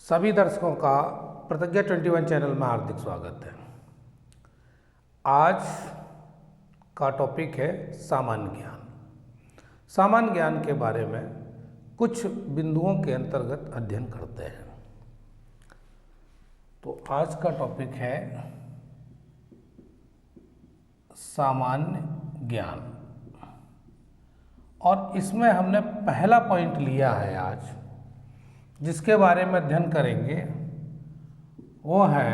सभी दर्शकों का प्रतिज्ञा 21 चैनल में हार्दिक स्वागत है। आज का टॉपिक है सामान्य ज्ञान। सामान्य ज्ञान के बारे में कुछ बिंदुओं के अंतर्गत अध्ययन करते हैं। तो आज का टॉपिक है सामान्य ज्ञान और इसमें हमने पहला पॉइंट लिया है आज जिसके बारे में अध्ययन करेंगे, वो है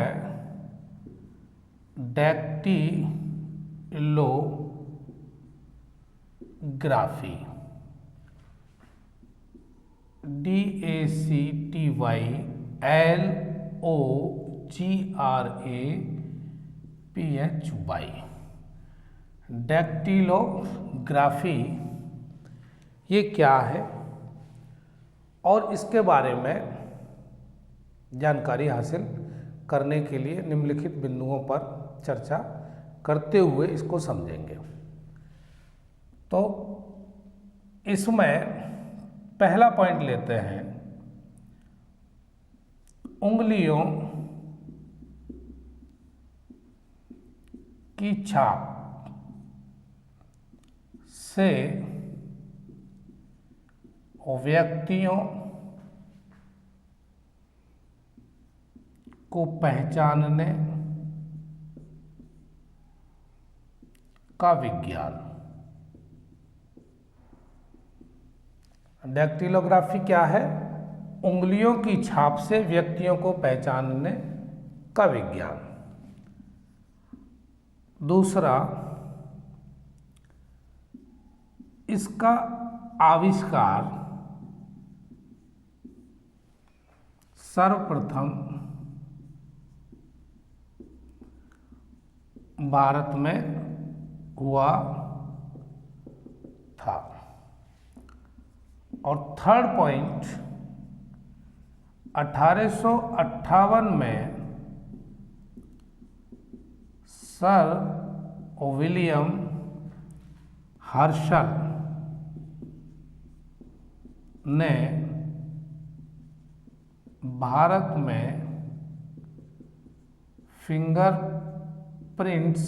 डैक्टिलोग्राफी। DACTYLOGRAPHY। डैक्टिलोग्राफी ये क्या है और इसके बारे में जानकारी हासिल करने के लिए निम्नलिखित बिंदुओं पर चर्चा करते हुए इसको समझेंगे। तो इसमें पहला पॉइंट लेते हैं, उंगलियों की छाप से व्यक्तियों को पहचानने का विज्ञान। डैक्टिलोग्राफी क्या है? उंगलियों की छाप से व्यक्तियों को पहचानने का विज्ञान। दूसरा, इसका आविष्कार सर्वप्रथम भारत में हुआ था। और थर्ड पॉइंट, 1858 में सर विलियम हर्शल ने भारत में फिंगरप्रिंट्स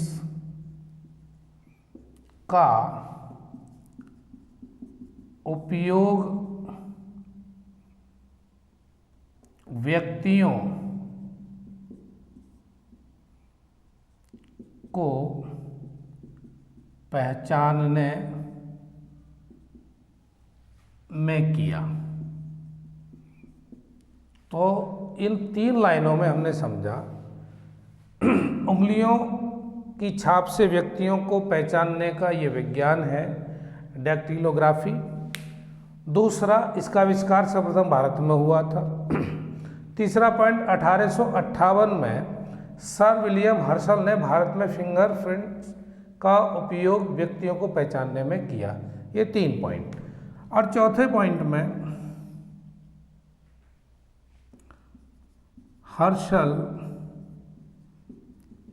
का उपयोग व्यक्तियों को पहचानने में किया। तो इन 3 लाइनों में हमने समझा उंगलियों की छाप से व्यक्तियों को पहचानने का ये विज्ञान है डैक्टिलोग्राफी। दूसरा, इसका आविष्कार सर्वप्रथम भारत में हुआ था। तीसरा पॉइंट, 1858 में सर विलियम हर्शल ने भारत में फिंगरप्रिंट्स का उपयोग व्यक्तियों को पहचानने में किया। ये 3 पॉइंट। और चौथे पॉइंट में हर्शल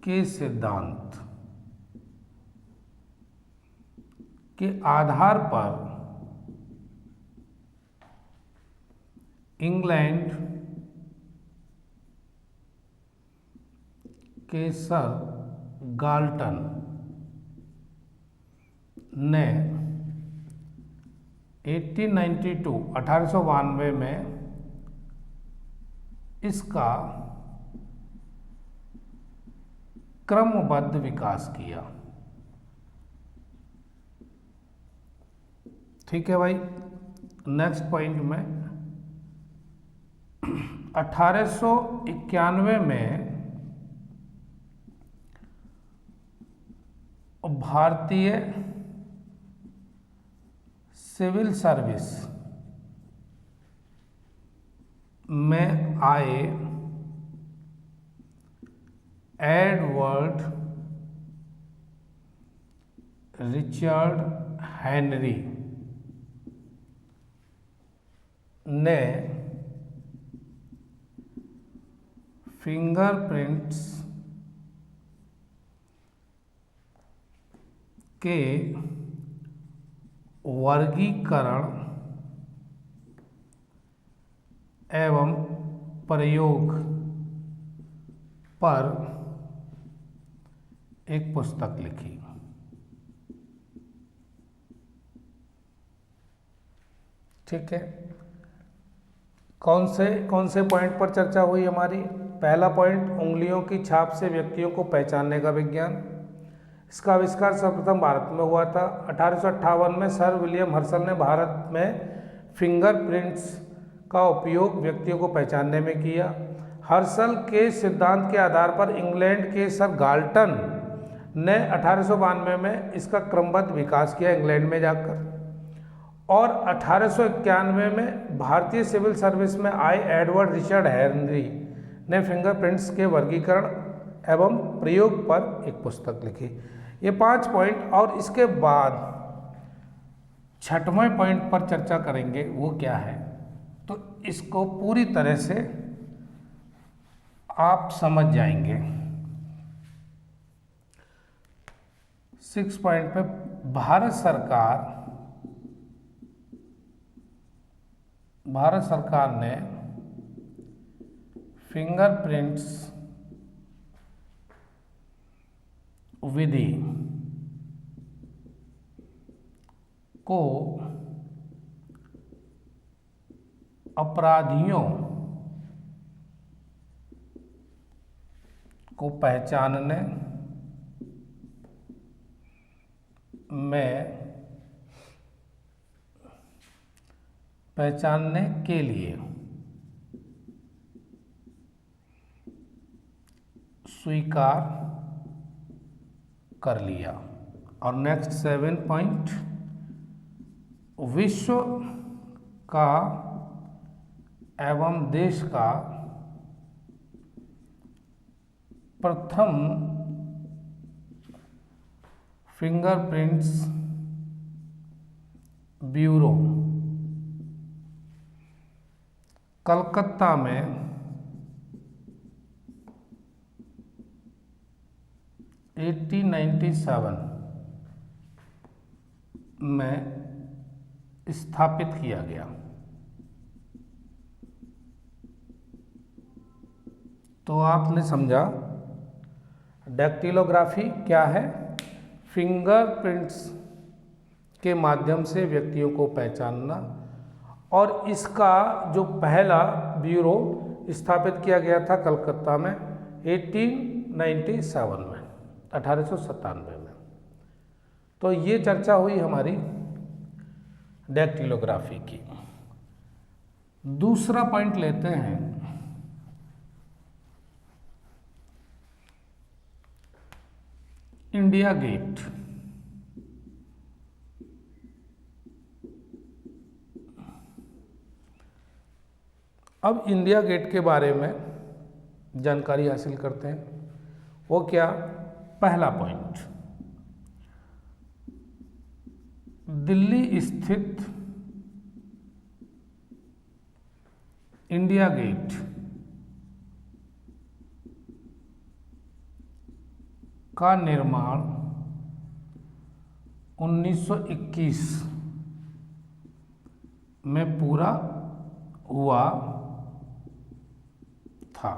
के सिद्धांत के आधार पर इंग्लैंड के सर गाल्टन ने 1892 में इसका क्रमबद्ध विकास किया। ठीक है भाई। नेक्स्ट पॉइंट में 1891 में भारतीय सिविल सर्विस में आए एडवर्ड रिचर्ड हेनरी ने फिंगरप्रिंट्स के वर्गीकरण एवं प्रयोग पर एक पुस्तक लिखी। ठीक है, कौन से पॉइंट पर चर्चा हुई हमारी? पहला पॉइंट, उंगलियों की छाप से व्यक्तियों को पहचानने का विज्ञान। इसका आविष्कार सर्वप्रथम भारत में हुआ था। 1858 में सर विलियम हर्शल ने भारत में फिंगरप्रिंट्स का उपयोग व्यक्तियों को पहचानने में किया। हर्शल के सिद्धांत के आधार पर इंग्लैंड के सर गाल्टन ने 1892 में इसका क्रमबद्ध विकास किया इंग्लैंड में जाकर, और 1891 में भारतीय सिविल सर्विस में आए एडवर्ड रिचर्ड हेनरी ने फिंगरप्रिंट्स के वर्गीकरण एवं प्रयोग पर एक पुस्तक लिखी। ये 5 पॉइंट, और इसके बाद 6वें पॉइंट पर चर्चा करेंगे, वो क्या है? तो इसको पूरी तरह से आप समझ जाएंगे। 6 पॉइंट पे भारत सरकार ने फिंगरप्रिंट्स विधि को अपराधियों को पहचानने के लिए स्वीकार कर लिया। और नेक्स्ट 7 पॉइंट, विश्व का एवं देश का प्रथम फिंगरप्रिंट्स ब्यूरो कलकत्ता में 1897 में स्थापित किया गया। तो आपने समझा डैक्टिलोग्राफी क्या है? फिंगरप्रिंट्स के माध्यम से व्यक्तियों को पहचानना, और इसका जो पहला ब्यूरो स्थापित किया गया था कलकत्ता में 1897 में, 1897 में। तो ये चर्चा हुई हमारी डैक्टिलोग्राफी की। दूसरा पॉइंट लेते हैं, इंडिया गेट। अब इंडिया गेट के बारे में जानकारी हासिल करते हैं। वो क्या? पहला पॉइंट, दिल्ली स्थित इंडिया गेट का निर्माण 1921 में पूरा हुआ था।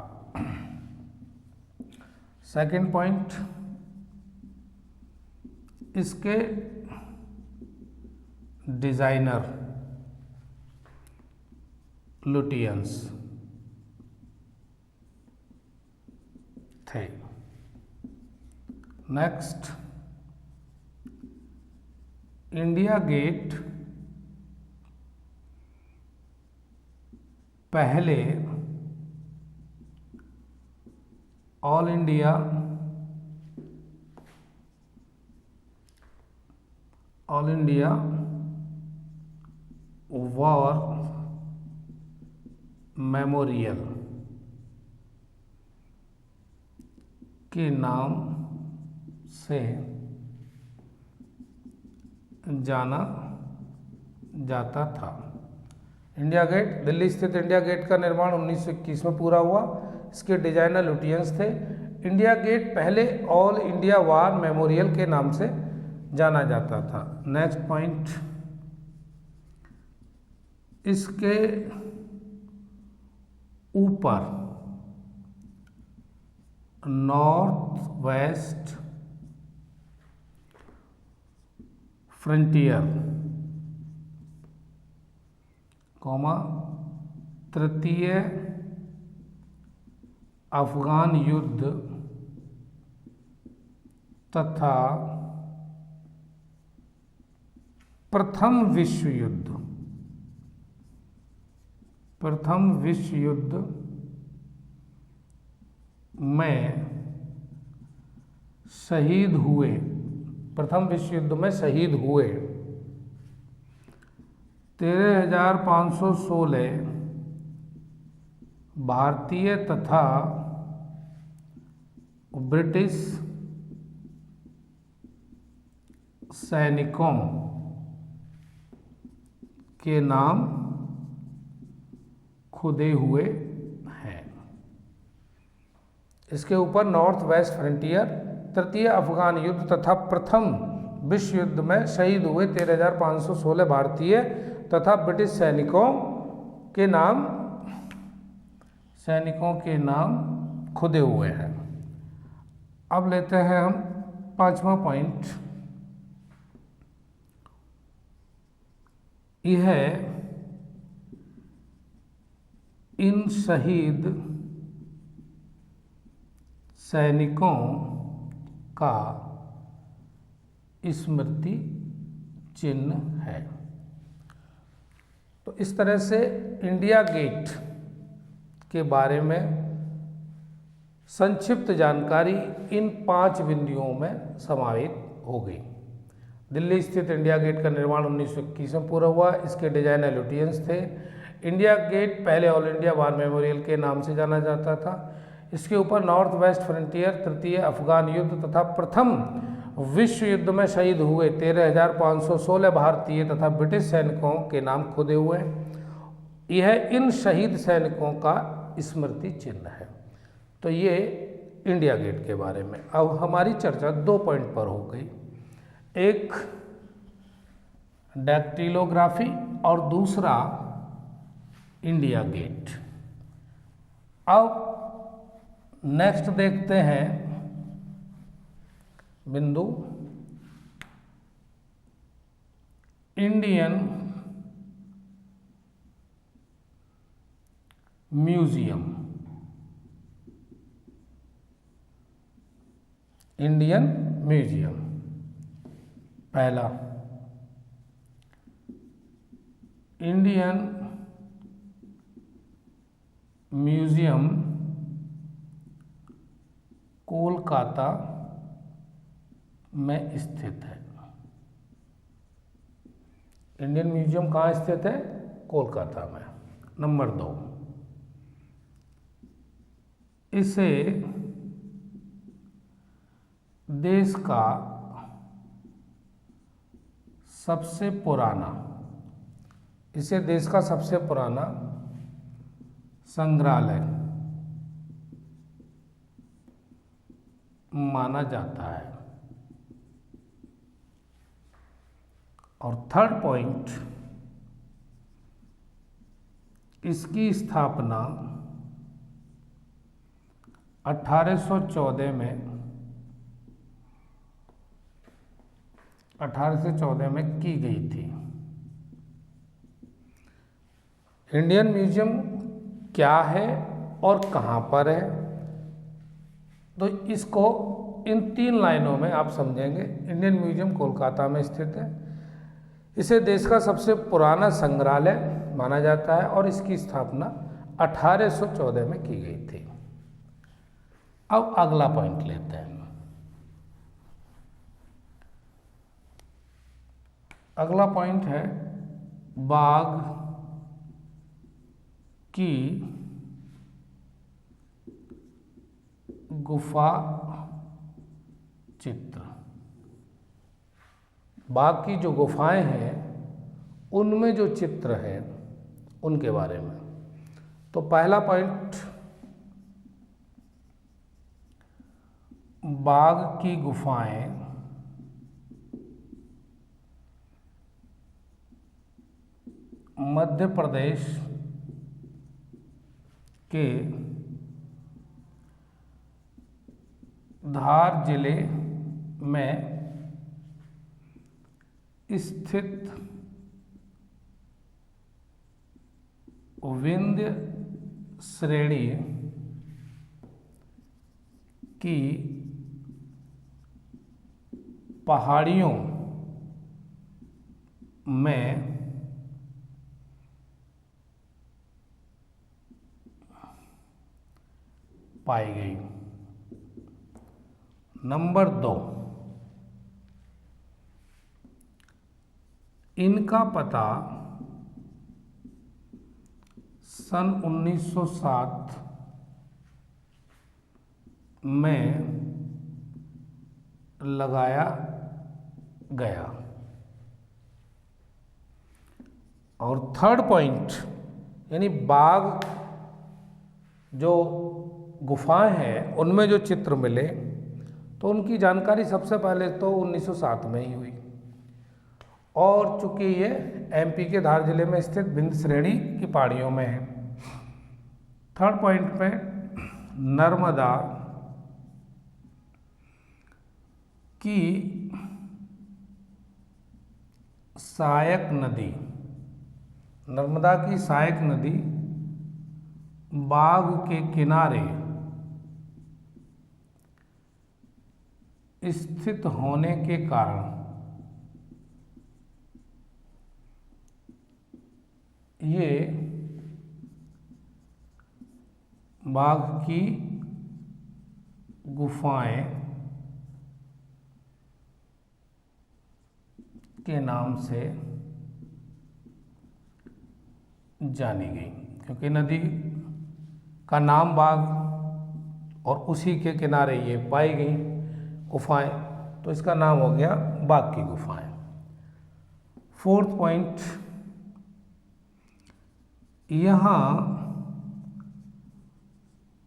सेकंड पॉइंट, इसके डिजाइनर लुटियंस थे। नेक्स्ट, इंडिया गेट पहले ऑल इंडिया वॉर मेमोरियल के नाम से जाना जाता था। इंडिया गेट, दिल्ली स्थित इंडिया गेट का निर्माण 1921 में पूरा हुआ। इसके डिजाइनर लुटियंस थे। इंडिया गेट पहले ऑल इंडिया वॉर मेमोरियल के नाम से जाना जाता था। नेक्स्ट पॉइंट, इसके ऊपर नॉर्थ वेस्ट फ्रंटियर, कॉमा तृतीय अफगान युद्ध तथा प्रथम विश्व युद्ध में शहीद हुए, प्रथम विश्व युद्ध में शहीद हुए 13,516 भारतीय तथा ब्रिटिश सैनिकों के नाम खुदे हुए हैं। इसके ऊपर नॉर्थ वेस्ट फ्रंटियर, तृतीय अफगान युद्ध तथा प्रथम विश्व युद्ध में शहीद हुए 13,516 भारतीय तथा ब्रिटिश सैनिकों के नाम खुदे हुए हैं। अब लेते हैं हम पांचवा पॉइंट। यह इन शहीद सैनिकों का स्मृति चिन्ह है। तो इस तरह से इंडिया गेट के बारे में संक्षिप्त जानकारी इन 5 बिंदुओं में समाहित हो गई। दिल्ली स्थित इंडिया गेट का निर्माण 1921 में पूरा हुआ। इसके डिजाइन एलुटियंस थे। इंडिया गेट पहले ऑल इंडिया वार मेमोरियल के नाम से जाना जाता था। इसके ऊपर नॉर्थ वेस्ट फ्रंटियर, तृतीय अफगान युद्ध तथा प्रथम विश्व युद्ध में शहीद हुए 13,516 भारतीय तथा ब्रिटिश सैनिकों के नाम खुदे हुए। यह इन शहीद सैनिकों का स्मृति चिन्ह है। तो ये इंडिया गेट के बारे में। अब हमारी चर्चा 2 पॉइंट पर हो गई, एक डैक्टिलोग्राफी और दूसरा इंडिया गेट। अब नेक्स्ट देखते हैं बिंदु इंडियन म्यूजियम। इंडियन म्यूजियम पहला, इंडियन म्यूजियम कोलकाता में स्थित है। इंडियन म्यूजियम कहाँ स्थित है? कोलकाता में। नंबर 2, इसे देश का सबसे पुराना संग्रहालय माना जाता है। और थर्ड पॉइंट, इसकी स्थापना 1814 में की गई थी। इंडियन म्यूजियम क्या है और कहाँ पर है, तो इसको इन 3 लाइनों में आप समझेंगे। इंडियन म्यूजियम कोलकाता में स्थित है, इसे देश का सबसे पुराना संग्रहालय माना जाता है और इसकी स्थापना 1814 में की गई थी। अब अगला पॉइंट लेते हैं। अगला पॉइंट है बाघ की गुफा चित्र। बाघ की जो गुफाएं हैं उनमें जो चित्र हैं उनके बारे में। तो पहला पॉइंट, बाघ की गुफाएं मध्य प्रदेश के धार जिले में स्थित विंध्य श्रेणी की पहाड़ियों में पाई गई। नंबर 2, इनका पता सन 1907 में लगाया गया। और थर्ड पॉइंट, यानी बाघ जो गुफाएं हैं उनमें जो चित्र मिले तो उनकी जानकारी सबसे पहले तो 1907 में ही हुई, और चूंकि ये एमपी के धार जिले में स्थित विंध्य श्रेणी की पहाड़ियों में है। थर्ड पॉइंट पे नर्मदा की सहायक नदी, नर्मदा की सहायक नदी बाघ के किनारे स्थित होने के कारण ये बाघ की गुफाएं के नाम से जानी गई, क्योंकि नदी का नाम बाघ और उसी के किनारे ये पाई गई गुफाएं, तो इसका नाम हो गया बाघ की गुफाएं। फोर्थ पॉइंट, यहाँ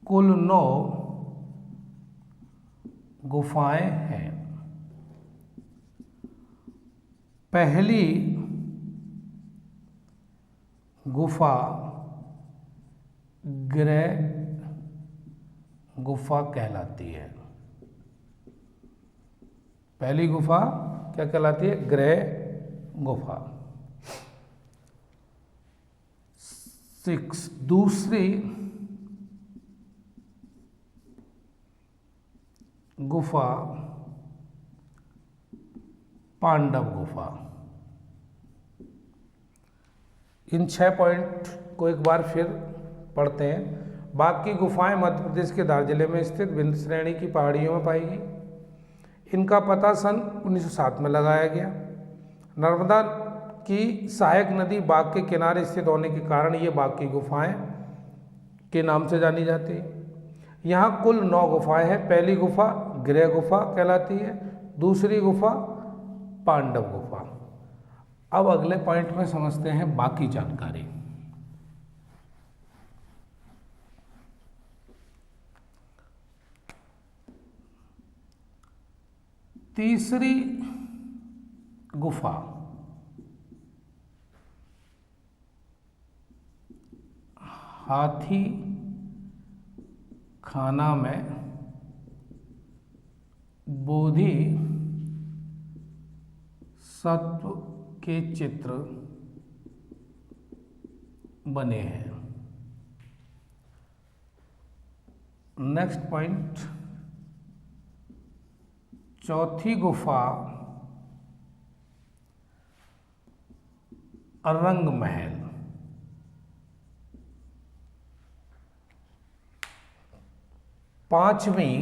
कुल 9 गुफाएं हैं। पहली गुफा गृह गुफा कहलाती है। पहली गुफा क्या कहलाती है? गृह गुफा। 6, दूसरी गुफा पांडव गुफा। इन 6 पॉइंट को एक बार फिर पढ़ते हैं। बाघ की गुफाएं मध्य प्रदेश के धार जिले में स्थित विंध्य श्रेणी की पहाड़ियों में पाई गई। इनका पता सन 1907 में लगाया गया। नर्मदा की सहायक नदी बाघ के किनारे स्थित होने के कारण ये बाघ की गुफाएं के नाम से जानी जाती है। यहाँ कुल 9 गुफाएं हैं। पहली गुफा गृह गुफा कहलाती है, दूसरी गुफा पांडव गुफा। अब अगले पॉइंट में समझते हैं बाकी जानकारी। तीसरी गुफा हाथी खाना में बोधि सत्व के चित्र बने हैं। नेक्स्ट पॉइंट, चौथी गुफा रंग महल। पांचवी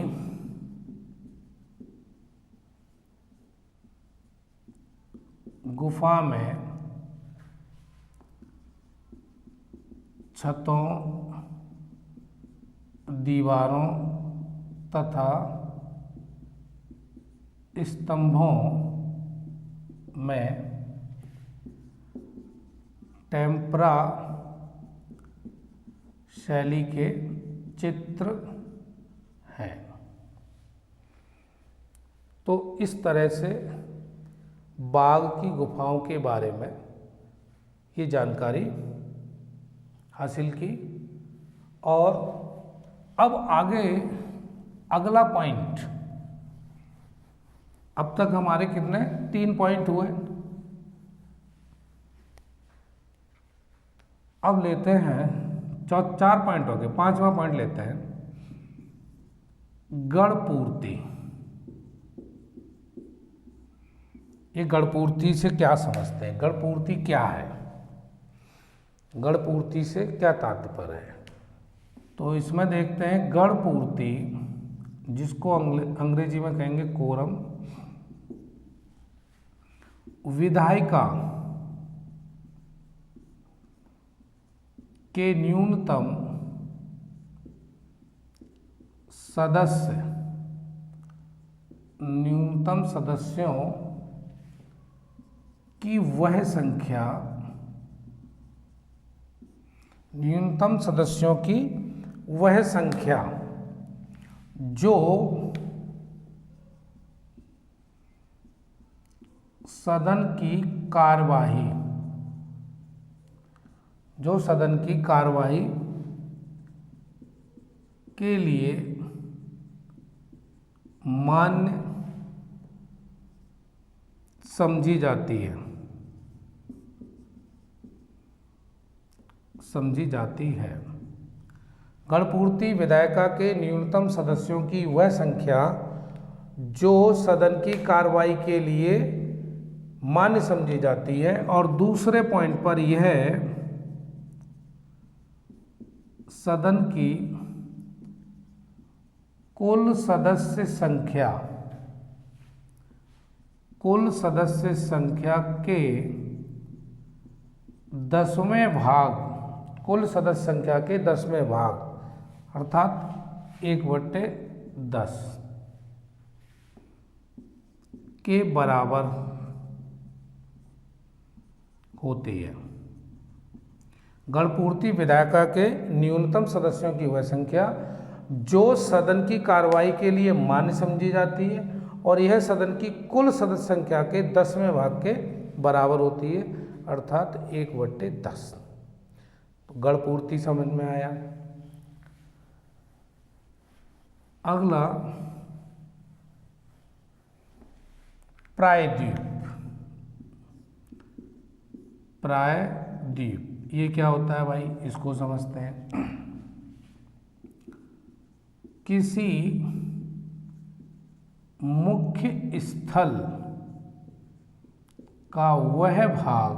गुफा में छतों, दीवारों तथा स्तंभों में टेम्परा शैली के चित्र हैं। तो इस तरह से बाघ की गुफाओं के बारे में ये जानकारी हासिल की और अब आगे अगला पॉइंट, अब तक हमारे कितने 3 पॉइंट हुए। अब लेते हैं 4 पॉइंट हो गए, 5वां पॉइंट लेते हैं गढ़पूर्ति। ये गढ़पूर्ति से क्या समझते हैं, गढ़पूर्ति क्या है, गढ़पूर्ति से क्या तात्पर्य है। तो इसमें देखते हैं गढ़पूर्ति, जिसको अंग्रेजी में कहेंगे कोरम, विधायिका के न्यूनतम सदस्यों की वह संख्या, न्यूनतम सदस्यों की वह संख्या जो सदन की कार्यवाही, जो सदन की कार्यवाही के लिए मान्य समझी जाती है। गढ़पूर्ति विधायिका के न्यूनतम सदस्यों की वह संख्या जो सदन की कार्रवाई के लिए मान्य समझी जाती है। और दूसरे पॉइंट पर यह सदन की कुल सदस्य संख्या के 10वें भाग, कुल सदस्य संख्या के 10वें भाग अर्थात 1/10 के बराबर होती है। गढ़पूर्ति विधायिका के न्यूनतम सदस्यों की वह संख्या जो सदन की कार्रवाई के लिए मान्य समझी जाती है और यह सदन की कुल सदस्य संख्या के 10वें भाग के बराबर होती है अर्थात 1/10। तो गढ़पूर्ति समझ में आया। अगला प्रायद्वीप। प्रायद्वीप ये क्या होता है भाई, इसको समझते हैं। किसी मुख्य स्थल का वह भाग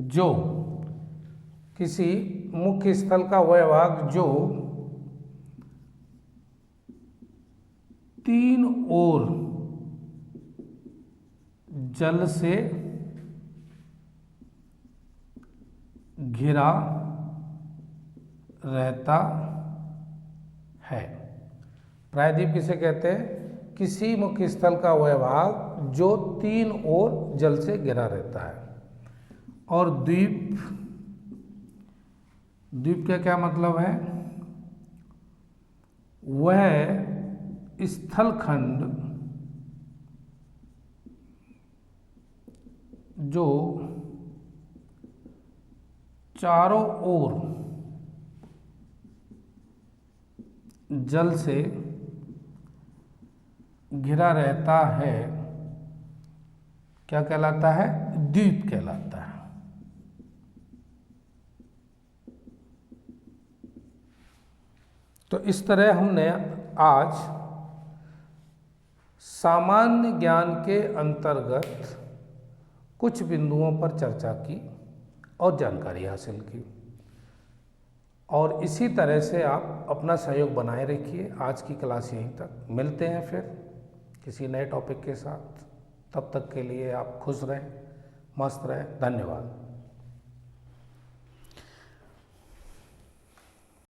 जो, किसी मुख्य स्थल का वह भाग जो 3 ओर जल से घिरा रहता है। प्रायद्वीप किसे कहते हैं, किसी मुख्य स्थल का वह भाग जो 3 ओर जल से घिरा रहता है। और द्वीप, द्वीप का क्या मतलब है, वह स्थलखंड जो चारों ओर जल से घिरा रहता है, क्या कहलाता है, द्वीप कहलाता है। तो इस तरह हमने आज सामान्य ज्ञान के अंतर्गत कुछ बिंदुओं पर चर्चा की और जानकारी हासिल की। और इसी तरह से आप अपना सहयोग बनाए रखिए। आज की क्लास यहीं तक, मिलते हैं फिर किसी नए टॉपिक के साथ। तब तक के लिए आप खुश रहें, मस्त रहें। धन्यवाद।